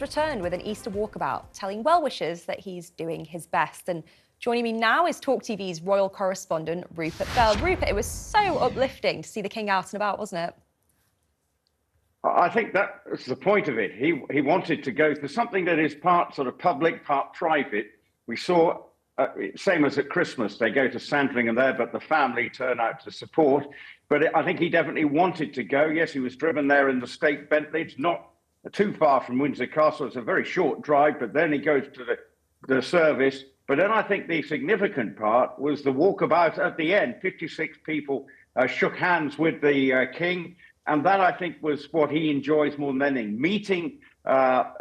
returned with an Easter walkabout, telling well-wishers that he's doing his best. And joining me now is TalkTV's royal correspondent, Rupert Bell. Rupert, it was so uplifting to see the king out and about, wasn't it? I think that was the point of it. He wanted to go for something that is part sort of public, part private. We saw, same as at Christmas, they go to Sandringham there, but the family turn out to support. But I think he definitely wanted to go. Yes, he was driven there in the state Bentley. It's not too far from Windsor Castle. It's a very short drive, but then he goes to the service. But then I think the significant part was the walkabout at the end. 56 people shook hands with the king. And that, I think, was what he enjoys more than anything, meeting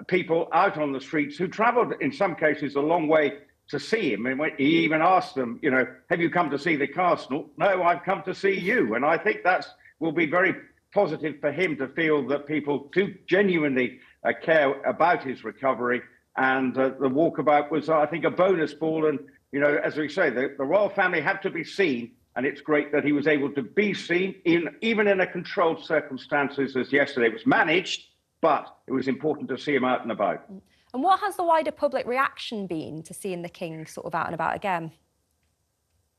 people out on the streets who travelled, in some cases, a long way to see him. And he even asked them, you know, have you come to see the castle? No, I've come to see you. And I think that will be very positive for him to feel that people do genuinely care about his recovery. And the walkabout was, I think, a bonus ball. And, you know, as we say, the royal family have to be seen. And it's great that he was able to be seen, even in a controlled circumstances as yesterday. It was managed, but it was important to see him out and about. And what has the wider public reaction been to seeing the king sort of out and about again?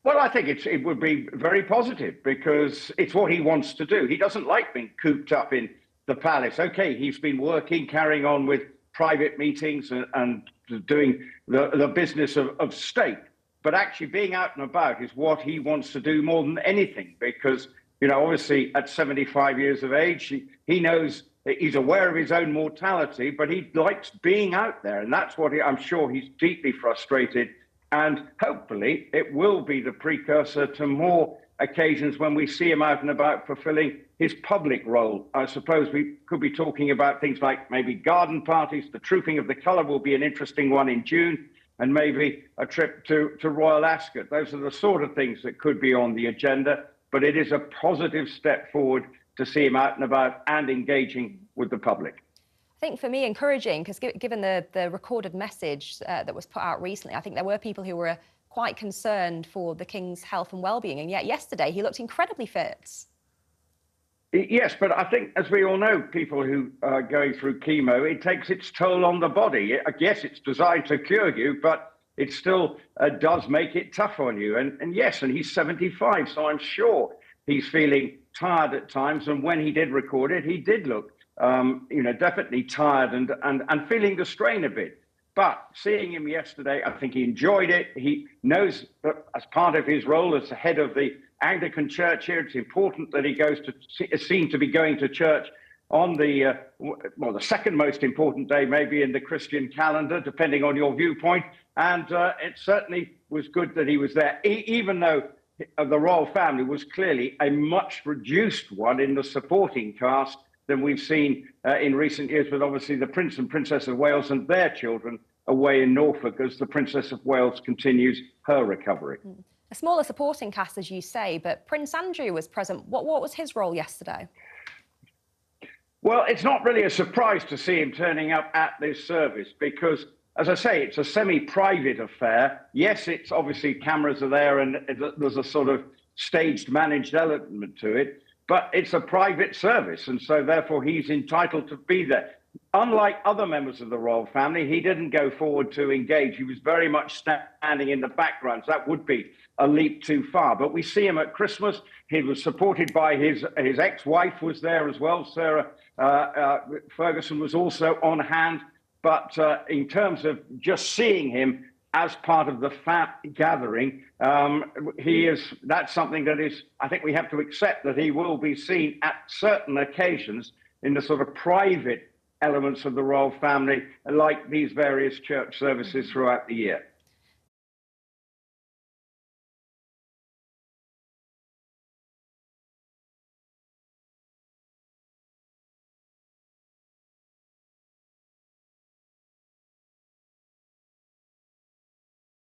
Well, I think it would be very positive because it's what he wants to do. He doesn't like being cooped up in the palace. OK, he's been working, carrying on with private meetings and doing the business of state. But actually being out and about is what he wants to do more than anything, because, you know, obviously at 75 years of age, he knows that he's aware of his own mortality, but he likes being out there. And that's what I'm sure he's deeply frustrated. And hopefully it will be the precursor to more occasions when we see him out and about fulfilling his public role. I suppose we could be talking about things like maybe garden parties. The Trooping of the Colour will be an interesting one in June. And maybe a trip to Royal Ascot. Those are the sort of things that could be on the agenda, but it is a positive step forward to see him out and about and engaging with the public. I think for me, encouraging, because given the recorded message that was put out recently, I think there were people who were quite concerned for the king's health and well-being, and yet yesterday he looked incredibly fit. Yes, but I think, as we all know, people who are going through chemo, it takes its toll on the body. Yes, it's designed to cure you, but it still does make it tough on you. And yes, and he's 75, so I'm sure he's feeling tired at times. And when he did record it, he did look, you know, definitely tired and feeling the strain a bit. But seeing him yesterday, I think he enjoyed it. He knows that as part of his role as the head of the Anglican Church here, it's important that he goes to, is seen to be going to church on the, well, the second most important day maybe in the Christian calendar, depending on your viewpoint. And it certainly was good that he was there, even though the royal family was clearly a much reduced one in the supporting cast than we've seen in recent years, with obviously the Prince and Princess of Wales and their children away in Norfolk as the Princess of Wales continues her recovery. A smaller supporting cast, as you say, but Prince Andrew was present. What was his role yesterday? Well, it's not really a surprise to see him turning up at this service because, as I say, it's a semi-private affair. Yes, it's obviously cameras are there and there's a sort of staged, managed element to it, but it's a private service, and so therefore he's entitled to be there. Unlike other members of the royal family, he didn't go forward to engage. He was very much standing in the background. So that would be a leap too far. But we see him at Christmas. He was supported by his ex-wife was there as well. Sarah Ferguson was also on hand. But in terms of just seeing him as part of the gathering, that's something that is, I think we have to accept that he will be seen at certain occasions in the sort of private elements of the royal family, like these various church services throughout the year.